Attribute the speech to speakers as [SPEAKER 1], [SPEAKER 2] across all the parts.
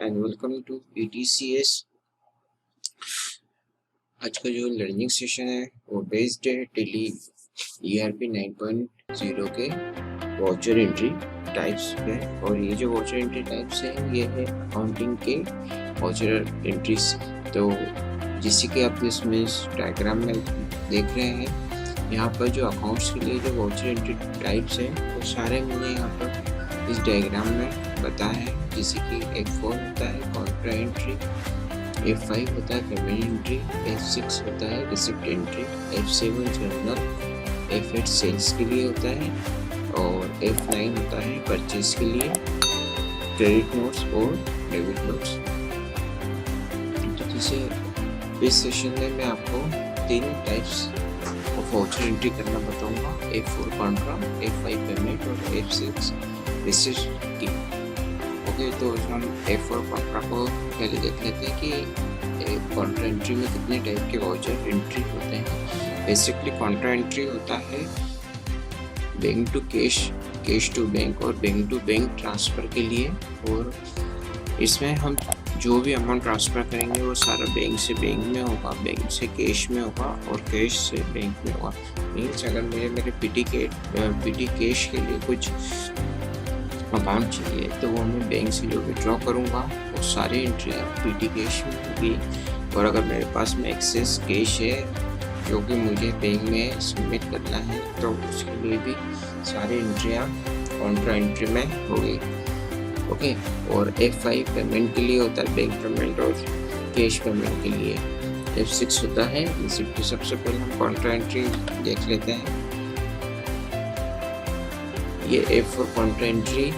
[SPEAKER 1] And welcome to ETCS। आज का जो लर्निंग सेशन है वो बेस्ड है टेली ERP 9.0 के वाउचर एंट्री टाइप्स पे। और ये जो वाउचर एंट्री टाइप्स है ये है अकाउंटिंग के वाउचर एंट्रीज। तो जैसे कि आप इसमें डायग्राम में देख रहे हैं, यहाँ पर जो अकाउंट्स के लिए जो वाउचर एंट्री टाइप्स है वो सारे मैंने यहाँ पर इस डायग्राम में बताया है। जैसे कि F4 होता है कॉन्ट्रा एंट्री, F5 होता है पेमेंट एंट्री, F6 होता है receipt entry, F7 journal, F8 sales के लिए होता है और F9 होता है परचेज के लिए, क्रेडिट नोट्स और डेबिट नोट्स। तो जैसे इस सेशन में मैं आपको 3 टाइप्स ऑफ वाउचर एंट्री करना बताऊंगा, F4 कॉन्ट्रा, F5 पेमेंट और F6 रिसिप्ट की। ओके, तो हम F4 कॉन्ट्रा को पहले देख लेते हैं कि कॉन्ट्रा एंट्री में कितने टाइप के वाउचर एंट्री होते हैं। बेसिकली कॉन्ट्रा एंट्री होता है bank to cash, cash to bank और बैंक टू बैंक ट्रांसफ़र के लिए। और इसमें हम जो भी अमाउंट ट्रांसफ़र करेंगे वो सारा बैंक से बैंक में होगा, बैंक से कैश में होगा और कैश से बैंक में होगा। मीन्स अगर मेरे पीटी कैश के लिए कुछ अमाउंट चाहिए तो वो मैं बैंक से जो विड्रॉ करूँगा वो सारी एंट्री पीटी कैश में होगी। और अगर मेरे पास में एक्सेस कैश है जो कि मुझे बैंक में सबमिट करना है तो उसके लिए भी सारी एंट्रियाँ कॉन्ट्रा एंट्री में होगी। ओके, और F5 पेमेंट के लिए होता है, बैंक पेमेंट और कैश पेमेंट के लिए। F6 होता है रिसिप्ट। सबसे पहले हम कॉन्ट्रा एंट्री देख लेते हैं। ये F4 Contra entry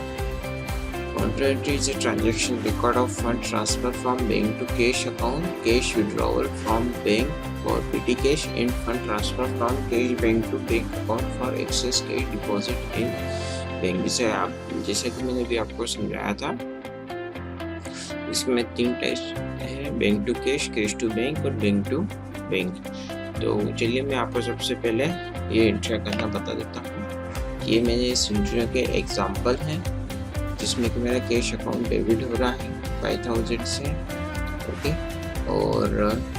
[SPEAKER 1] is a transaction record of fund transfer from bank to cash account, cash withdrawal from bank for petty cash and fund transfer from cash bank to bank account for excess cash deposit in bank। जैसे कि मैंने भी आपको समझाया था, इसमें 3 types है, bank to cash, cash to bank और बैंक टू बैंक। तो चलिए मैं आपको सबसे पहले ये एंट्री करना बता देता हूँ। ये मेरे इस एंट्री के एग्जाम्पल हैं जिसमें कि मेरा कैश अकाउंट डेबिट हो रहा है 5000 से। ओके, और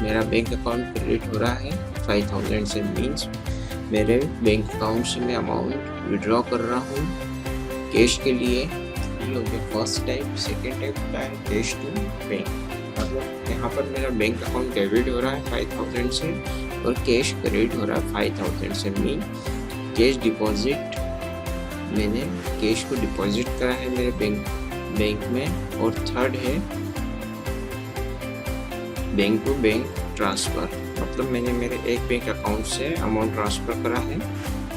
[SPEAKER 1] मेरा बैंक अकाउंट क्रेडिट हो रहा है 5000 से। मीन्स मेरे बैंक अकाउंट से मैं अमाउंट विड्रॉ कर रहा हूँ कैश के लिए। ये हो गया फर्स्ट टाइप। सेकेंड टाइप होता है कैश टू बैंक। मतलब यहाँ पर मेरा बैंक अकाउंट डेबिट हो रहा है 5000 से और कैश क्रेडिट हो रहा है 5000 से। मीन कैश डिपॉजिट, मैंने कैश को डिपॉजिट करा है मेरे बैंक में। और थर्ड है बैंक टू बैंक ट्रांसफ़र। मतलब मैंने मेरे एक बैंक अकाउंट से अमाउंट ट्रांसफ़र करा है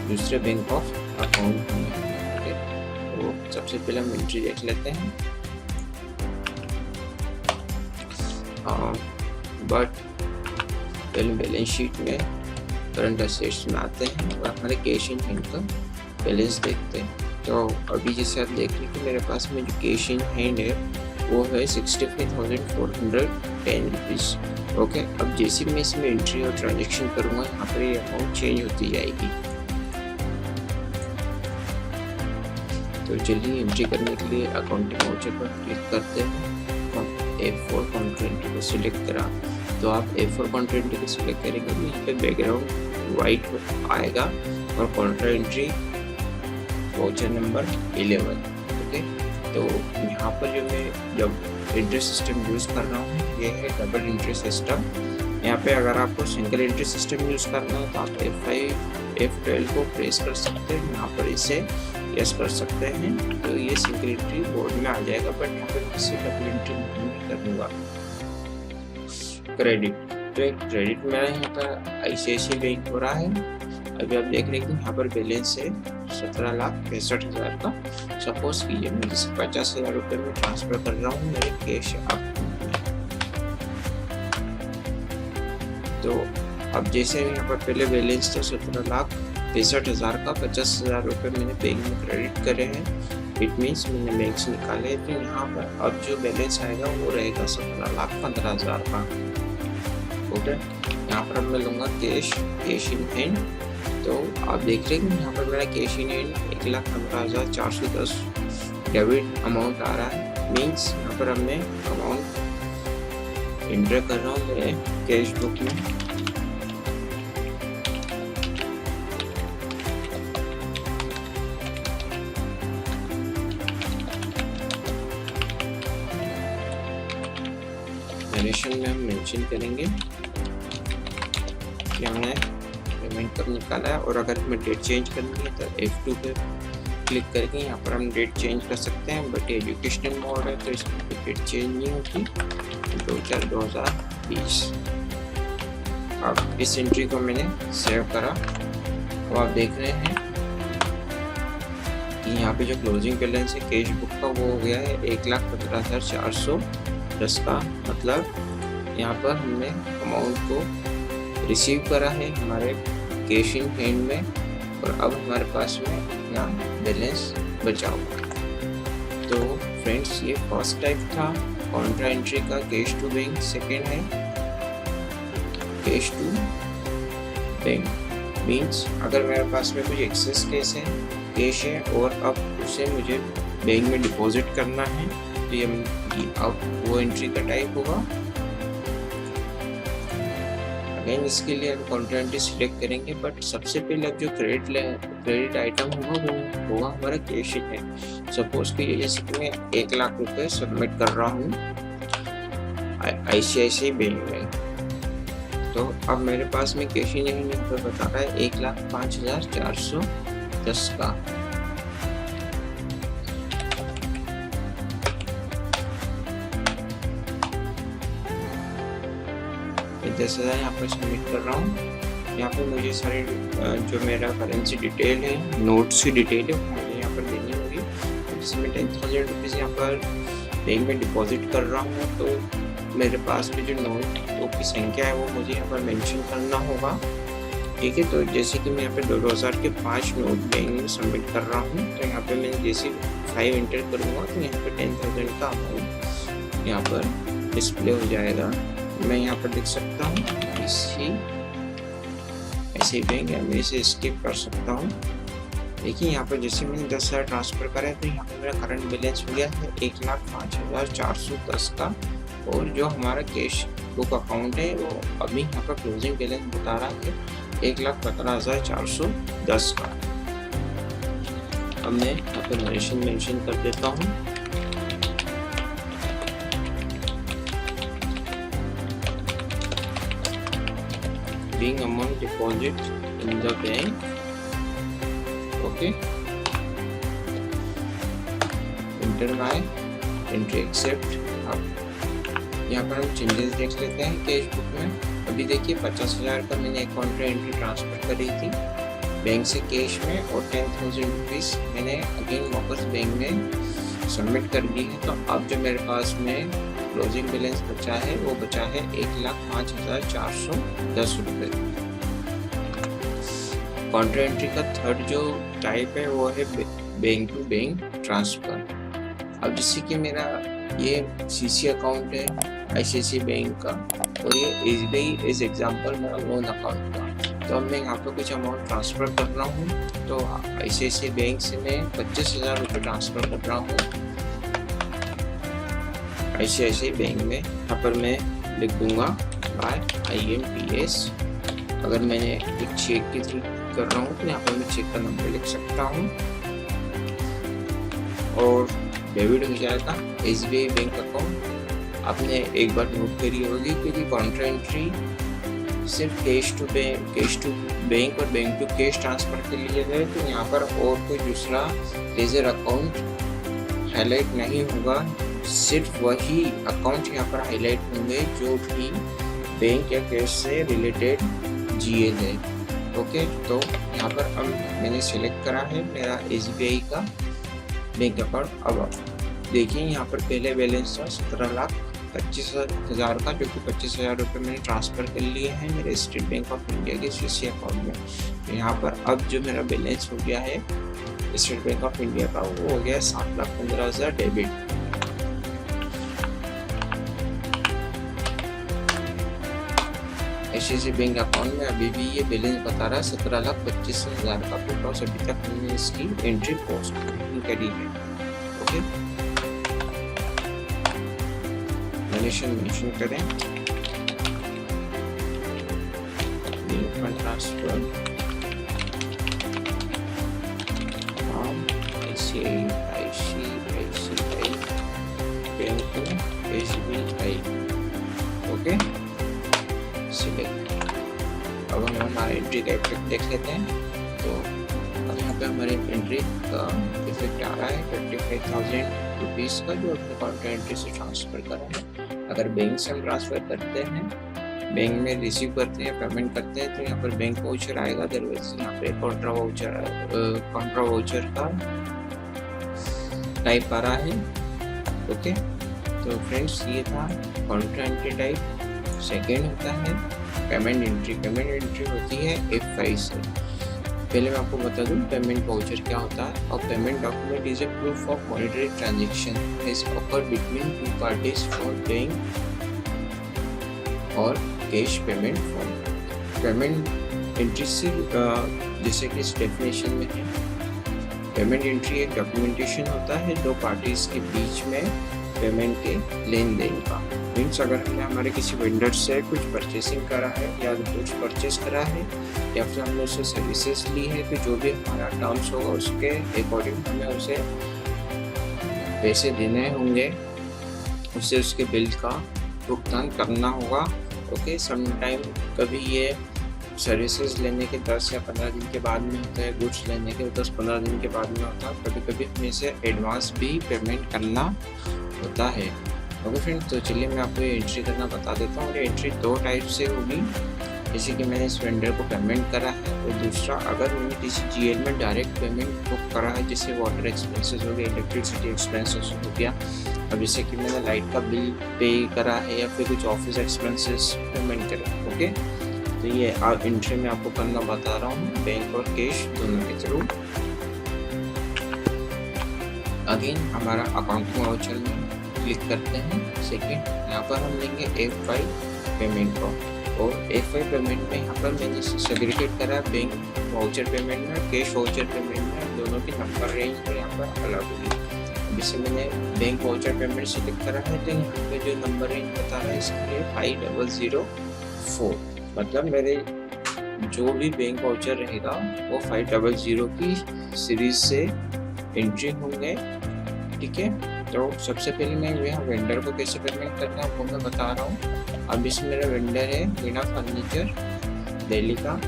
[SPEAKER 1] दूसरे बैंक ऑफ अकाउंट में। तो सबसे पहले हम एंट्री देख लेते हैं। बट पहले बैलेंस शीट में करंट असेट्स में आते हैं और हमारे कैश इन हैंड का बैलेंस देखते हैं। तो अभी जैसे आप देख रहे हैं कि मेरे पास में जो कैश इन हैंड है वो है 65,410 रुपीज़। ओके, अब जैसे मैं इसमें एंट्री और ट्रांजेक्शन करूँगा यहाँ पर ये अमाउंट चेंज होती जाएगी। तो चलिए एंट्री करने के लिए अकाउंटिंग वाउचर पर क्लिक करते हैं। F4 कॉन्ट्रा एंट्री को सिलेक्ट करा तो आप F4 कॉन्ट्रा एंट्री को सिलेक्ट करेंगे तो यहाँ पे बैकग्राउंड वाइट आएगा और Contra entry voucher number 11। Okay, तो यहाँ पर जो मैं जब एंट्री सिस्टम यूज़ कर रहा हूँ ये है डबल एंट्री सिस्टम। यहाँ पे अगर आपको सिंगल एंट्री सिस्टम यूज़ करना है तो आप F5 F12 को प्रेस कर सकते हैं, यहाँ पर इसे यस कर सकते हैं तो ये सिंगल एंट्री बोर्ड में आ जाएगा। बट यहाँ पर किसी डबल एंट्री नहीं करूँगा। क्रेडिट, तो एक क्रेडिट मेरा यहाँ पर ICICI बैंक हो रहा है। अभी आप देख रहे हैं कि यहाँ पर बैलेंस है 17,65,000 का। सपोज कीजिए मैं जैसे 50,000 रुपये में ट्रांसफ़र कर रहा हूँ मेरे कैश अकाउंट में। तो अब जैसे यहाँ पर पहले बैलेंस था 17,65,000 का, 50,000 रुपये मैंने बैंक में क्रेडिट करे हैं। इट मीन्स मैंने बैंक से निकाले। तो यहाँ पर अब जो बैलेंस आएगा वो रहेगा 17,15,000 का। ओके, यहाँ पर अब मैं लूँगा कैश इन हैंड। तो आप देख रहे हैं यहाँ पर मेरा cash in hand 1,15,410 debit amount आ रहा है। मीन्स यहाँ पर अब मैं अमाउंट एंटर कर रहा हूँ मेरे कैश बुक में। नरेशन में हम मेंशन करेंगे कि हमने पेमेंट कब निकाला है, और अगर हमें डेट चेंज करनी है तो F2 पे क्लिक करके यहाँ पर हम डेट चेंज कर सकते हैं। बट एजुकेशनल मोड है तो इसमें डेट चेंज नहीं होती। 2020। अब इस एंट्री को मैंने सेव करा। अब आप देख रहे हैं कि यहाँ पे जो क्लोजिंग बैलेंस है कैश बुक का वो हो गया है 1,15,410 का। मतलब यहाँ पर हमने अमाउंट को रिसीव करा है हमारे कैश इन हैंड में, और अब हमारे पास में अपना बैलेंस बचा हुआ। तो फ्रेंड्स, ये फर्स्ट टाइप था कॉन्ट्रा एंट्री का कैश टू बैंक। सेकेंड है कैश टू बैंक। मीन्स अगर मेरे पास में कुछ एक्सेस कैश है और अब उसे मुझे बैंक में डिपॉजिट करना है, तो ये अब वो एंट्री का टाइप होगा। अगेन इसके लिए हम कॉन्ट्रा एंट्री सिलेक्ट करेंगे, बट सबसे पहले अब जो क्रेडिट आइटम होगा वो होगा हमारा कैश है। सपोज कि जैसे कि मैं 1 लाख रुपए सबमिट कर रहा हूँ ICICI बैंक में, तो अब मेरे पास में कैश ही नहीं है, तो बता रहा है 1,05,410 का। जैसे यहाँ पर सबमिट कर रहा हूँ, यहाँ पर मुझे सारे जो मेरा करेंसी डिटेल है, नोट्स की डिटेल है, मुझे यहाँ पर देनी होगी। जैसे मैं 10,000 रुपीज़ यहाँ पर बैंक में डिपॉजिट कर रहा हूँ, तो मेरे पास में जो नोटों की संख्या है वो मुझे यहाँ पर मेंशन करना होगा। ठीक है, तो जैसे कि मैं यहाँ पे 2000 के 5 नोट बैंक में सबमिट कर रहा हूँ, तो यहाँ पे मैं जैसे 5 एंटर करूँगा तो यहाँ पे 10,000 का अमाउंट यहाँ पर डिस्प्ले हो जाएगा। मैं यहाँ पर देख सकता हूँ ऐसे बैंक है, मैं इसे स्किप कर सकता हूँ। देखिए यहाँ पर जैसे मैंने 10,000 ट्रांसफ़र करा है, तो यहाँ पर मेरा करंट बैलेंस हो गया है 1,05,410 का। और जो हमारा कैश बुक अकाउंट है वो अभी यहाँ पर क्लोजिंग बैलेंस बता रहा है 1,15,410 का। अब मैं यहाँ पर नरेशन मेंशन कर देता हूँ। Being amount deposit in the bank, okay, enter my entry accept। अब यहाँ पर हम चेंजेस देख लेते हैं कैश बुक में। अभी देखिए 50,000 का मैंने एक कॉन्ट्रा एंट्री ट्रांसफर करी थी बैंक से कैश में, और 10,000 रुपीज़ मैंने अगेन वापस बैंक में सबमिट कर दी है। तो अब जो मेरे पास में क्लोजिंग बैलेंस बचा है वो बचा है 1,05,410 रुपये। कॉन्ट्रा एंट्री का थर्ड जो टाइप है वो है बैंक टू बैंक ट्रांसफर। अब जैसे कि मेरा ये CC अकाउंट है ICICI बैंक का, और ये SBI एज एग्जाम्पल मेरा लोन अकाउंट का। तो अब मैं यहाँ पर कुछ अमाउंट ट्रांसफ़र कर रहा हूँ, तो ICICI बैंक से मैं 25,000 रुपये ट्रांसफ़र कर रहा हूँ ICICI बैंक में। यहाँ पर मैं लिख दूंगा बाय IMPS। अगर मैंने एक चेक के थ्रू कर रहा हूँ तो यहाँ पर मैं चेक का नंबर लिख सकता हूँ, और डेबिट हो जाएगा SBI बैंक अकाउंट। आपने एक बार नोट करी होगी क्योंकि कॉन्ट्रा एंट्री सिर्फ कैश टू बैंक और बैंक टू कैश ट्रांसफ़र के लिए है, तो यहाँ पर और कोई दूसरा लेजर अकाउंट हाईलाइट नहीं होगा। सिर्फ वही अकाउंट यहाँ पर हाईलाइट होंगे जो भी बैंक या कैश से रिलेटेड GL है। ओके, तो यहाँ पर अब मैंने सेलेक्ट करा है मेरा SBI का बैंक अकाउंट। अब देखिए यहाँ पर पहले बैलेंस था 17,25,000 का, जो कि 25,000 रुपये मैंने ट्रांसफ़र कर लिए हैं मेरे स्टेट बैंक ऑफ इंडिया के CC अकाउंट में। तो यहाँ पर अब जो मेरा बैलेंस हो गया है स्टेट बैंक ऑफ इंडिया का वो हो गया 7,15,000 डेबिट। ICICI बैंक अकाउंट में अभी भी ये बैलेंस बता रहा है 17,25,000 का, बिकॉज अभी तक मैंने इसकी एंट्री पोस्ट नहीं करी है। ओके, एक्सप्लेनेशन मेंशन करें। Fund transfer ICICI bank SBI। Okay, select. अब हम हमारा एंट्री का इफेक्ट देख लेते हैं। तो अब यहाँ पे हमारे एंट्री का इफेक्ट आ रहा है 25,000 रुपीज़ का, जो अपने काउंटर एंट्री से ट्रांसफ़र करा है। अगर बैंक से हम ट्रांसफ़र करते हैं, बैंक में रिसीव करते हैं, पेमेंट करते हैं, तो यहाँ पर बैंक वाउचर आएगा। अदरवाइज यहाँ पे कॉन्ट्रा वाउचर का टाइप आ रहा है। ओके, तो फ्रेंड्स ये था काउंटर एंट्री टाइप। सेकेंड होता है पेमेंट एंट्री। पेमेंट एंट्री होती है F5 से। पहले मैं आपको बता दूं पेमेंट वाउचर क्या होता है। और payment document is a proof of monetary transaction is occurred between two parties for paying और cash payment form. Payment entry से जैसे कि इस डेफिनेशन में है, पेमेंट एंट्री एक डॉक्यूमेंटेशन होता है दो पार्टीज के बीच में पेमेंट के लेन देन का। मीन्स अगर हमने हमारे किसी वेंडर से कुछ परचेसिंग करा है या कुछ परचेस करा है या फिर हमने उससे सर्विसेज ली है, तो जो भी हमारा टर्म्स होगा उसके अकॉर्डिंग हमें उसे पैसे देने होंगे, उससे उसके बिल का भुगतान करना होगा। ओके, समटाइम कभी ये सर्विसेज लेने के 10 या 15 दिन के बाद में होता है, गुड्स लेने के 10-15 दिन के बाद में होता है, कभी कभी हमें इसे एडवांस भी पेमेंट करना होता है। ओके फ्रेंड्स, तो चलिए मैं आपको ये एंट्री करना बता देता हूँ। ये एंट्री दो टाइप से होगी, जैसे कि मैंने इस वेंडर को पेमेंट करा है, और दूसरा अगर मैंने किसी GL में डायरेक्ट पेमेंट बुक करा है, जैसे वाटर एक्सपेंसेस हो गया, इलेक्ट्रिसिटी एक्सपेंसेस हो गया। अब जैसे कि मैंने लाइट का बिल पे करा है या फिर कुछ ऑफिस एक्सपेंसेस पेमेंट करा है। ओके, तो ये एंट्री में आपको करना बता रहा हूँ बैंक और कैश दोनों के थ्रू। अगेन हमारा अकाउंटिंग वाउचर में क्लिक करते हैं। सेकेंड यहाँ पर हम लेंगे F5 पेमेंट को, और F5 पेमेंट में यहाँ पर मैंने सेग्रीगेट करा है बैंक वाउचर पेमेंट में, कैश वाउचर पेमेंट में, दोनों की नंबर रेंज में यहाँ पर अलग होगी। जैसे मैंने बैंक वाउचर पेमेंट सेलेक्ट करा है, तो यहाँ पे जो नंबर रेंज बता रहा है इसके लिए 5004, मतलब मेरे जो भी बैंक वाउचर रहेगा वो 500 की सीरीज से एंट्री होंगे। ठीक है, तो सबसे पहले मैं यहाँ वेंडर को कैसे पेमेंट करना है वो मैं बता रहा हूँ। अब इसमें मेरा वेंडर है मीना फर्नीचर दिल्ली का।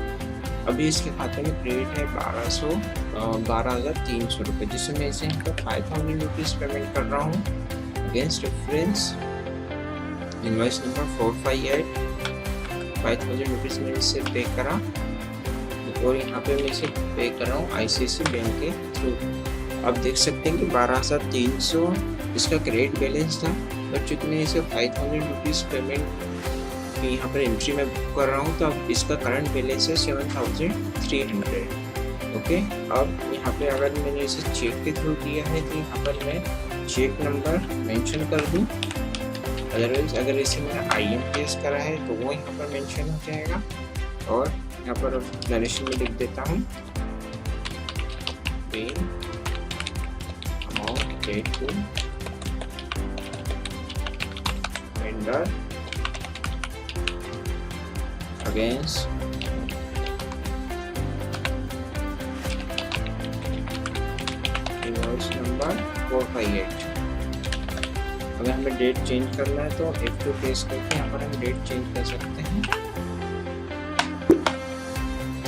[SPEAKER 1] अभी इसके खाते में क्रेडिट है 12,300 रुपये, जिससे मैं इसे यहाँ पर 5,000 रुपीज़ पेमेंट कर रहा हूँ। Against reference invoice number 458 5,000 rupees मैंने इसे पे करा, और यहाँ पे मैं इसे पे कर रहा हूँ ICICI बैंक के थ्रू। आप देख सकते हैं कि 12,300 इसका क्रेडिट बैलेंस था, बट चूँकि मैं इसे 5,000 रुपीज़ पेमेंट की यहाँ पर एंट्री में बुक कर रहा हूँ, तो अब इसका करंट बैलेंस है 7,300। ओके, अब यहाँ पे अगर मैंने इसे चेक के थ्रू दिया है, तो यहाँ पर मैं चेक नंबर मेंशन कर दूँ। अदरवाइज अगर इसे मैंने IMPS करा है तो वो यहाँ पर मेंशन हो जाएगा, और यहाँ पर नरेशन में लिख देता हूँ amount paid to vendor against invoice number 458। अगर हमें डेट चेंज करना है तो F2 प्रेस करके यहाँ पर हम डेट चेंज कर सकते हैं।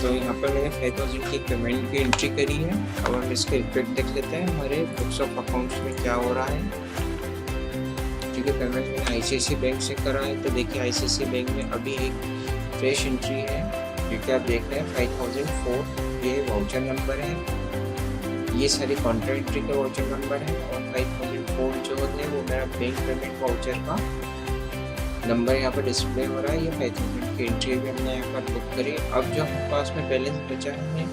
[SPEAKER 1] तो यहाँ पर मैंने 5,000 की पेमेंट की एंट्री करी है। अब हम इसका इफेक्ट देख लेते हैं हमारे बुक्स ऑफ अकाउंट्स में क्या हो रहा है। ठीक है, पेमेंट मैंने ICICI बैंक से करा है, तो देखिए ICICI बैंक में अभी एक फ्रेश एंट्री है, क्योंकि आप देख रहे हैं 5,004 ये वाउचर नंबर है, ये सारी काउंटर एंट्री का वाउचर नंबर है, और 5,004 जो होते हैं वो मेरा बैंक पेमेंट वाउचर का नंबर यहाँ पर डिस्प्ले हो रहा है। ये 5,000 की एंट्री भी हमने यहाँ पर बुक करी। अब जो हमारे पास में बैलेंस बचा है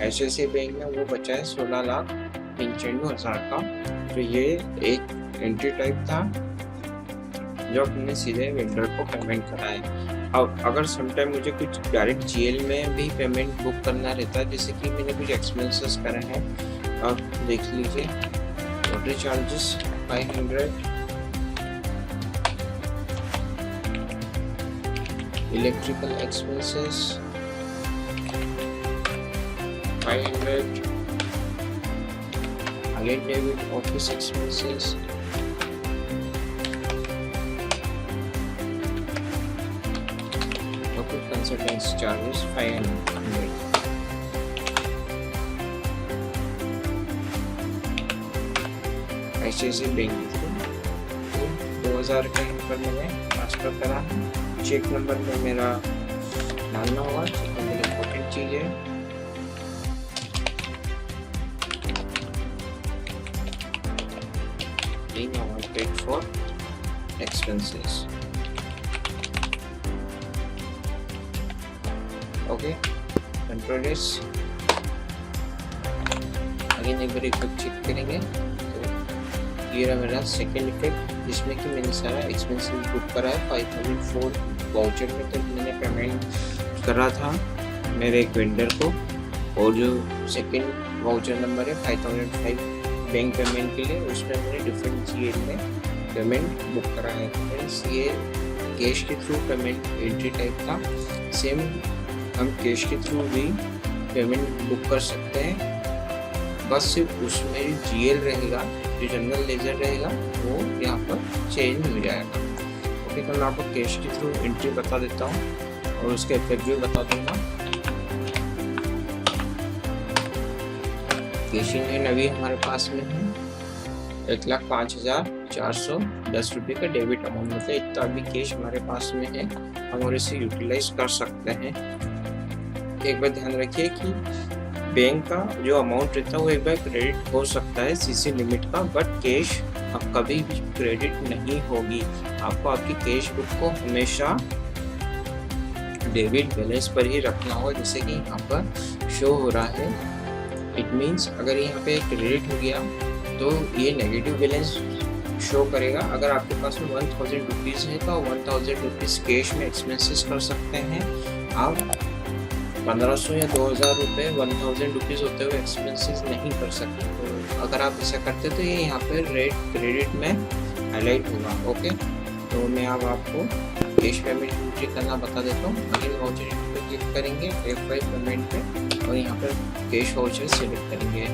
[SPEAKER 1] ICICI बैंक में, वो बचा है 16,95,000 का। तो ये एक एंट्री टाइप था जो हमने सीधे वेंडर को पेमेंट करा है। अब अगर समटाइम मुझे कुछ डायरेक्ट GL में भी पेमेंट बुक करना रहता है, जैसे कि मैंने कुछ एक्सपेंसेस करे हैं, अब देख लीजिए water charges 500, electrical expenses 500, again debit office expenses, consultancy charges 500। ICICI bank 2000 के नंबर मैंने ट्रांसफर करा। चेक नंबर में मेरा डालना होगा, चेक नंबर इम्पोर्टेंट चीज़ है। being paid for expenses. Okay, control S। Again एक बार इफेक्ट चेक करेंगे तो ये रहा मेरा सेकेंड इफेक्ट, जिसमें कि मैंने सारा एक्सपेंसेस बुक करा है। 5004 वाउचर में तो मैंने पेमेंट करा था मेरे एक वेंडर को, और जो सेकेंड वाउचर नंबर है 5005 बैंक पेमेंट के लिए, उसमें मैंने डिफरेंट चीज में पेमेंट बुक करा है। फ्रेंड्स ये कैश के थ्रू पेमेंट एंट्री टाइप था, सेम हम कैश के थ्रू भी पेमेंट बुक कर सकते हैं, बस सिर्फ उसमें GL रहेगा, जो जनरल लेजर रहेगा वो यहाँ पर चेंज हो जाएगा। ओके, तो मैं आपको कैश के थ्रू एंट्री बता देता हूँ और उसके इफेक्ट भी बता दूंगा। कैशिंग अभी हमारे पास में है 1,05,410 रुपये का डेबिट अमाउंट, मतलब इतना अभी कैश हमारे पास में है, हम और इसे यूटिलाइज कर सकते हैं। एक बार ध्यान रखिए कि बैंक का जो अमाउंट रहता है वो एक बार क्रेडिट हो सकता है CC लिमिट का, बट कैश अब कभी भी क्रेडिट नहीं होगी। आपको आपकी कैश बुक को हमेशा डेबिट बैलेंस पर ही रखना होगा, जैसे कि यहाँ पर शो हो रहा है। इट मीन्स अगर यहाँ पे क्रेडिट हो गया तो ये नेगेटिव बैलेंस शो करेगा। अगर आपके पास में 1000 रुपीज़ है तो 1000 रुपीज़ कैश में एक्सपेंसेस कर सकते हैं आप। 1500 या 2000 रुपये 1000 रुपीज़ होते हुए एक्सपेंसेस नहीं कर सकते। तो अगर आप ऐसा करते तो ये यहाँ पे रेट क्रेडिट में हाईलाइट होगा। ओके, तो मैं अब आपको कैश पेमेंट एंट्री करना बता देता हूँ। अगेन वाउचर एंट्री पे क्लिक करेंगे F5 पेमेंट पे और यहाँ पर कैश वाउचर सेलेक्ट करेंगे।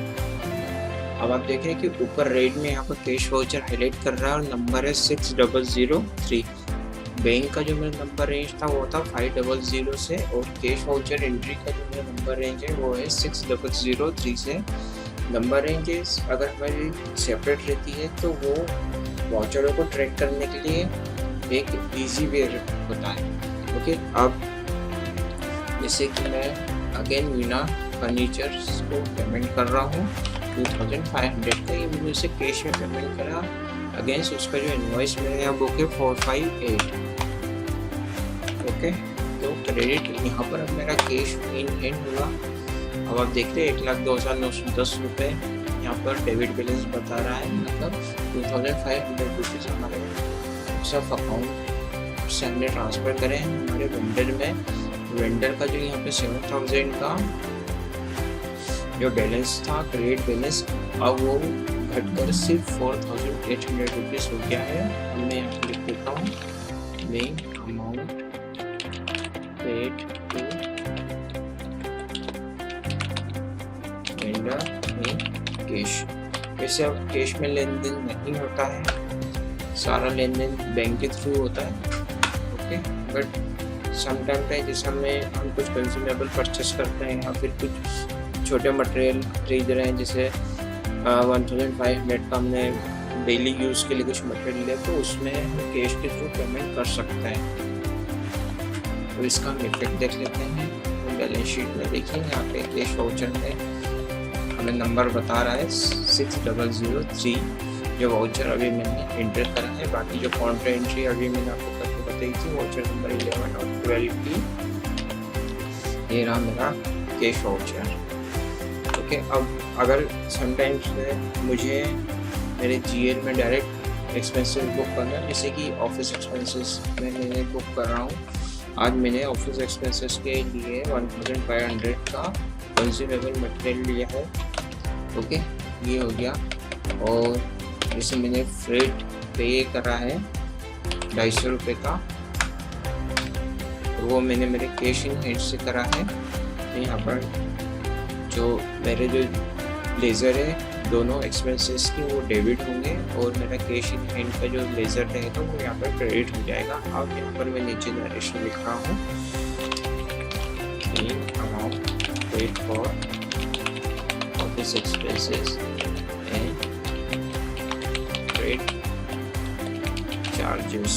[SPEAKER 1] अब आप देखें कि ऊपर रेड में यहाँ पर कैश वाउचर हाईलाइट कर रहा है और नंबर है 6003। बैंक का जो मेरा नंबर रेंज था वो था 500 से, और कैश वाउचर एंट्री का जो मेरा नंबर रेंज है वो है 6003 से। नंबर रेंजेस अगर हमारी सेपरेट रहती है तो वो वाउचरों को ट्रैक करने के लिए एक इजी वे होता है। ओके, अब जैसे कि मैं अगेन वीना फर्नीचर को पेमेंट कर रहा हूँ 2500 का, ये मैंने उसे कैश में पेमेंट करा। अगेंस्ट उसका जो इनवॉइस मेरे यहाँ बुक है 458। ओके, तो क्रेडिट यहाँ पर अब मेरा कैश इन हैंड हुआ। अब आप देख रहे हैं 1,02,910 रुपये यहाँ पर डेबिट बैलेंस बता रहा है, मतलब 2500 रुपीज़ हमारे सब अकाउंट से हमने ट्रांसफ़र करें हमारे वेंडर में। वेंडर का जो यहाँ पे 7000 का जो बैलेंस था क्रेडिट बैलेंस, अब वो घटकर सिर्फ 4800 रुपीज़ हो गया है। अब मैं यहाँ पे लिख देता हूँ main amount paid to vendor in cash. वैसे अब कैश में लेन देन नहीं होता है, सारा लेन देन बैंक के थ्रू होता है। ओके, बट समटाइम पे जैसे हम कुछ कंज्यूमेबल परचेस करते हैं या फिर कुछ छोटे मटेरियल खरीद रहे हैं, जैसे 1500 का हमने डेली यूज़ के लिए कुछ मटेरियल लिया, तो उसमें हम कैश के थ्रू पेमेंट कर सकते हैं। तो इसका हम इफेक्ट देख लेते हैं। तो बैलेंस शीट में देखिए यहाँ पे कैश वाउचर में हमें नंबर बता रहा है 6003 जो वाउचर अभी मैंने एंटर करा है। बाकी जो काउंटर एंट्री अभी मैंने आपको करके बताई थी वाउचर नंबर 11 और 12 की, ये रहा मेरा कैश वाउचर। ओके, अब अगर समटाइम्स मुझे मेरे GL में डायरेक्ट एक्सपेंसेस बुक करना है, जैसे कि ऑफिस एक्सपेंसेस में मैंने बुक कर रहा हूँ। आज मैंने ऑफिस एक्सपेंसेस के लिए 1500 का कंज्यूमेबल मटेरियल लिया है। ओके, ये हो गया। और जैसे मैंने फ्रेट पे करा है 250 रुपये का, वो मैंने मेरे कैश इन हैंड से करा है। तो यहाँ पर जो मेरे जो लेज़र है दोनों एक्सपेंसेस के वो डेबिट होंगे और मेरा कैश इन हैंड का जो लेज़र रहेगा वो यहाँ पर क्रेडिट हो जाएगा। अब यहाँ पर मैं नीचे नरेशन लिख रहा हूँ, amount paid for office expenses and trade charges,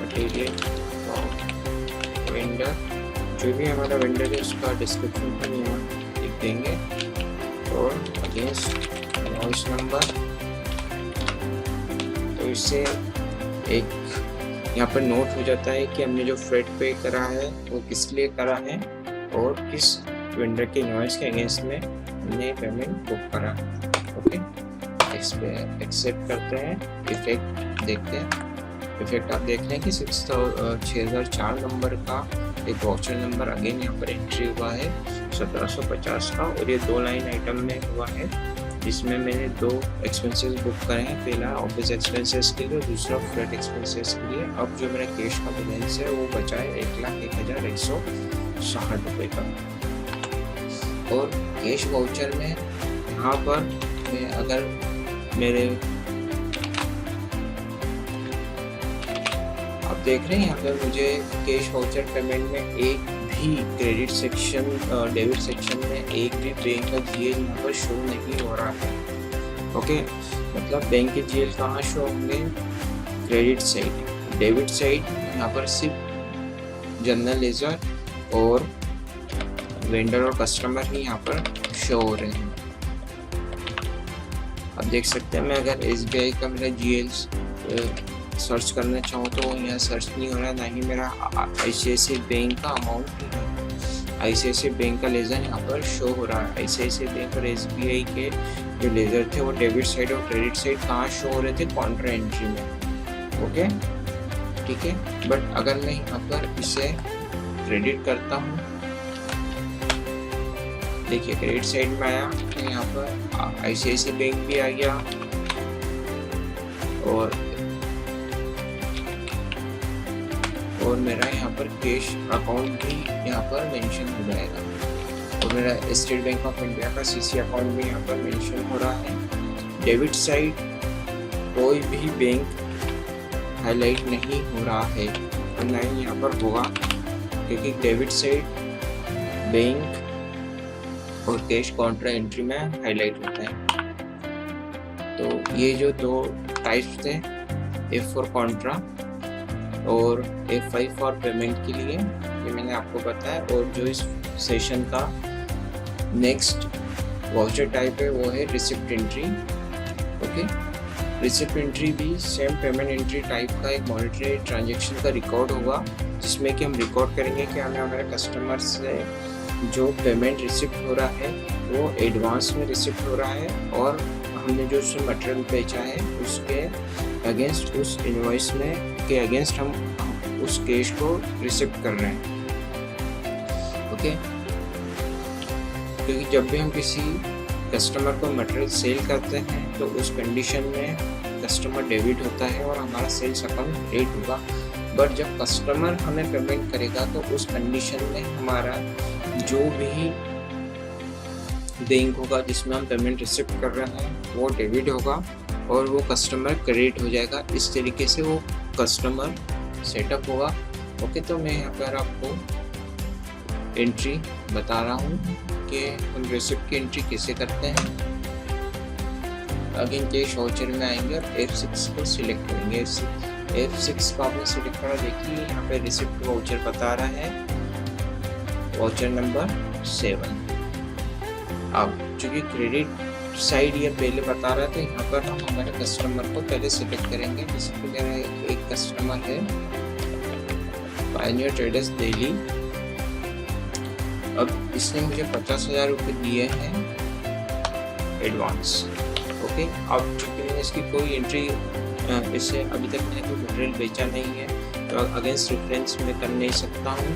[SPEAKER 1] material for vendor, जो भी हमारा वेंडर है उसका डिस्क्रिप्शन हम यहाँ लिख देंगे और अगेंस्ट इनवॉइस नंबर। तो इससे एक यहाँ पर नोट हो जाता है कि हमने जो फ्रेट पे करा है वो किस लिए करा है और किस वेंडर के इनवॉइस के अगेंस्ट में हमने पेमेंट बुक करा। ओके, एक्सेप्ट करते हैं, इफेक्ट देखते हैं। इफेक्ट आप देख रहे हैं कि 6004 नंबर का एक वाउचर नंबर अगेन यहाँ पर एंट्री हुआ है 1750 का, और ये 2 लाइन आइटम में हुआ है जिसमें मैंने 2 एक्सपेंसेस बुक करे हैं, पहला ऑफिस एक्सपेंसेस के लिए, दूसरा फ्रेट एक्सपेंसेस के लिए। अब जो मेरा कैश का बैलेंस है वो बचा है 1,01,160 रुपये का। और कैश वाउचर में यहाँ पर मैं अगर मेरे आप देख रहे हैं यहाँ पर मुझे कैश वाउचर पेमेंट में एक भी क्रेडिट सेक्शन डेबिट सेक्शन में एक भी बैंक का जीएल यहाँ पर शो नहीं हो रहा है। ओके, मतलब बैंक के जीएल कहाँ शो होंगे? क्रेडिट साइड, डेबिट साइड यहाँ पर सिर्फ जनरल लेजर और वेंडर और कस्टमर ही यहाँ पर शो हो रहे हैं। आप देख सकते हैं मैं अगर एसबीआई का मेरा जीएल सर्च करना चाहूँ तो यहाँ सर्च नहीं हो रहा, ना ही मेरा आईसीआईसीआई बैंक का अमाउंट है, आईसीआईसीआई बैंक का लेज़र यहाँ पर शो हो रहा है। आईसीआईसीआई बैंक और एसबीआई के जो लेज़र थे वो डेबिट साइड और क्रेडिट साइड कहाँ शो हो रहे थे? काउंटर एंट्री में। ओके, ठीक है। बट अगर मैं यहाँ पर इसे क्रेडिट करता हूँ, देखिए क्रेडिट साइड में आया तो यहाँ पर आईसीआईसीआई बैंक भी आ गया और मेरा यहाँ पर कैश अकाउंट भी यहाँ पर मेंशन हो जाएगा और मेरा स्टेट बैंक ऑफ इंडिया का सीसी अकाउंट भी यहाँ पर मेंशन हो रहा है। डेबिट साइड कोई भी बैंक हाईलाइट नहीं हो रहा है और ना ही यहाँ पर होगा, क्योंकि डेबिट साइड बैंक और कैश काउंटर एंट्री में हाईलाइट होता है। तो ये जो 2 टाइप्स थे, F फॉर कॉन्ट्रा और F5 फॉर पेमेंट के लिए, ये मैंने आपको बताया। और जो इस सेशन का नेक्स्ट वाउचर टाइप है वो है receipt entry. Okay, receipt entry भी सेम पेमेंट एंट्री टाइप का एक मॉनिटरी ट्रांजैक्शन का रिकॉर्ड होगा, जिसमें कि हम रिकॉर्ड करेंगे कि हमें हमारे कस्टमर से जो पेमेंट रिसिप्ट हो रहा है वो एडवांस में रिसिप्ट हो रहा है और हमने जो उससे मटेरियल बेचा है उसके अगेंस्ट, उस इनवॉइस में के अगेंस्ट हम उस कैश को रिसिप्ट कर रहे हैं। ओके, क्योंकि जब भी हम किसी कस्टमर को मटेरियल सेल करते हैं तो उस कंडीशन में कस्टमर डेबिट होता है और हमारा सेल्स अकाउंट क्रेडिट होगा। बट जब कस्टमर हमें पेमेंट करेगा तो उस कंडीशन में हमारा जो भी बैंक होगा जिसमें हम पेमेंट रिसिप्ट कर रहे हैं वो डेबिट होगा और वो कस्टमर क्रेडिट हो जाएगा। इस तरीके से वो कस्टमर सेटअप होगा। ओके, तो मैं यहाँ पर आपको एंट्री बता रहा हूँ कि हम रिसिप्ट की एंट्री कैसे करते हैं। अगेन कैश वाउचर में आएंगे और F6 को सिलेक्ट करेंगे। F6 को आपने सिलेक्ट करा, देखिए यहाँ पे रिसिप्ट वाउचर बता रहा है, वाउचर नंबर 7। अब चूँकि क्रेडिट साइड ये पहले बता रहा था, यहाँ पर हम हमारे कस्टमर को पहले सिलेक्ट करेंगे। जिसके लिए एक कस्टमर है पायनियर ट्रेडर्स दिल्ली। अब इसने मुझे 50,000 रुपये दिए हैं एडवांस। ओके, अब चूँकि मैंने इसकी कोई एंट्री इससे अभी तक मैंने कोई मटेरियल बेचा नहीं है तो अगेंस्ट रेफरेंस में कर नहीं सकता हूँ,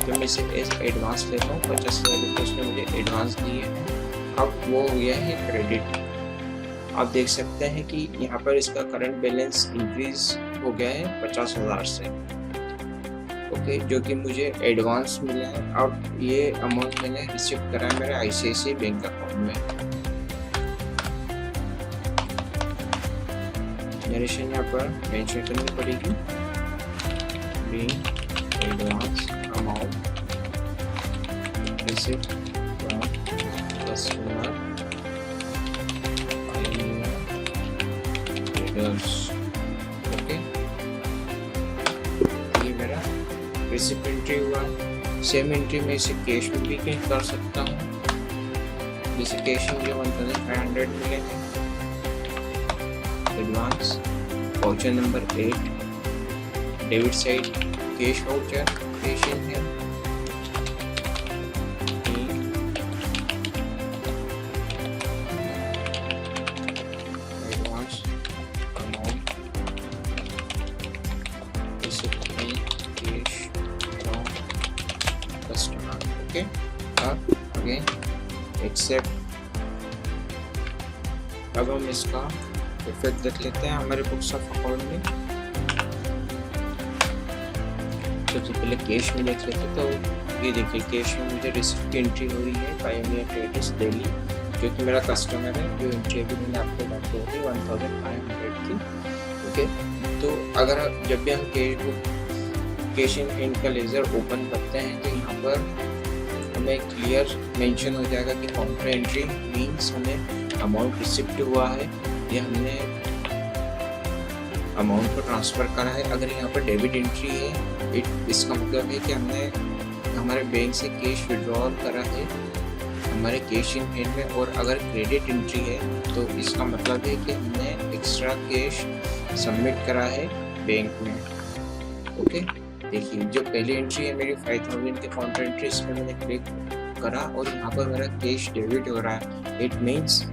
[SPEAKER 1] तो मैं इसे एडवांस लेता हूँ। 50,000 रुपये उसने मुझे एडवांस दिए हैं। अब वो हो गया है क्रेडिट। आप देख सकते हैं कि यहाँ पर इसका करंट बैलेंस इंक्रीज हो गया है 50,000 से, ओके, जो कि मुझे एडवांस मिला है। अब ये अमाउंट मैंने रिसीव करा है मेरे ICICI बैंक अकाउंट में। नरेशन यहाँ पर मेंशन करनी पड़ेगी, advance amount receive from customer okay. ये मेरा रिसिप्ट एंट्री हुआ। सेम एंट्री में इसे कैश में भी कर सकता हूँ, जैसे कैश मुझे 1500 मिले हैं। Advance voucher number 8, debit side cash voucher, cash in है। एडवांस अमाउंट रिसिप्ट में कैश फ्रॉम कस्टमर ओके। अब अगेन एक्सेप्ट। अब हम इसका इफेक्ट देख लेते हैं हमारे बुक्स ऑफ अकाउंट में। सबसे पहले कैश में देख लेते हैं, तो ये देखिए कैश में मुझे रिसिप्ट की एंट्री हो रही है पायोनियर ट्रेडर्स दिल्ली, जो कि मेरा कस्टमर है, जो एंट्री अभी मैंने आपको बात की 1500 की ओके। तो अगर जब भी हम कैश इन हैंड का लेजर ओपन करते हैं तो यहाँ पर हमें क्लियर मेंशन हो जाएगा कि काउंटर एंट्री मीन्स हमें अमाउंट रिसिप्ट हुआ है, ये हमने अमाउंट को ट्रांसफ़र करा है। अगर यहाँ पर डेबिट एंट्री है, इसका मतलब है कि हमने हमारे बैंक से कैश विड्रॉल करा है हमारे कैश इन हैंड में। और अगर क्रेडिट एंट्री है तो इसका मतलब है कि हमने एक्स्ट्रा कैश सबमिट करा है बैंक में ओके। देखिए जो पहली एंट्री है मेरी 5000 के काउंटर एंट्री, इस पर मैंने क्लिक करा और यहाँ पर मेरा कैश डेबिट हो रहा है। इट मीन्स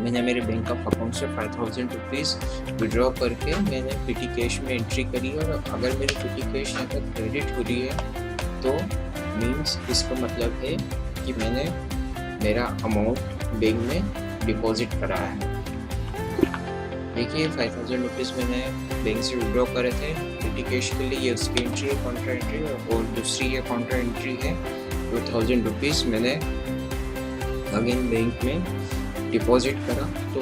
[SPEAKER 1] मैंने मेरे बैंक ऑफ अकाउंट से 5000 रुपीज़ विड्रॉ करके मैंने पेटी कैश में एंट्री करी। और अगर मेरी पेटी कैश यहाँ पर क्रेडिट हो रही है तो मीन्स इसका मतलब है कि मैंने मेरा अमाउंट बैंक में डिपॉजिट करा है। देखिए 5000 रुपीज़ मैंने बैंक से विड्रॉ करे थे पेटी कैश के लिए, ये उसकी एंट्री है काउंटर एंट्री। और दूसरी ये काउंटर एंट्री है 2000 रुपीज़ मैंने अगेन बैंक में डिपॉजिट करा। तो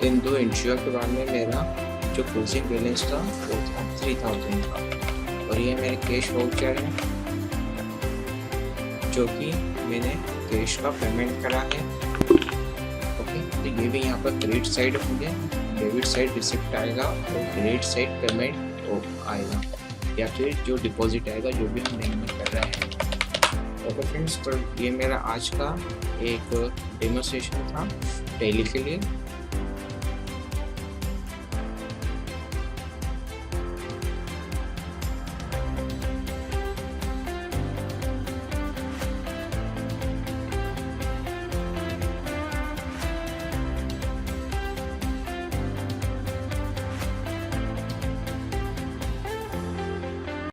[SPEAKER 1] इन दो एंट्रियों के बाद में मेरा जो क्लोजिंग बैलेंस था वो था 3000 का। और ये मेरे कैश वाउचर है जो कि मैंने कैश का पेमेंट करा है ओके। तो ये भी यहाँ पर क्रेडिट साइड होंगे, डेबिट साइड रिसिप्ट आएगा और क्रेडिट साइड पेमेंट आएगा, या फिर जो डिपॉजिट आएगा जो भी हम बैंक में कर रहे हैं ओके फ्रेंड्स। तो ये मेरा आज का एक डेमोन्स्ट्रेशन था टैली के लिए।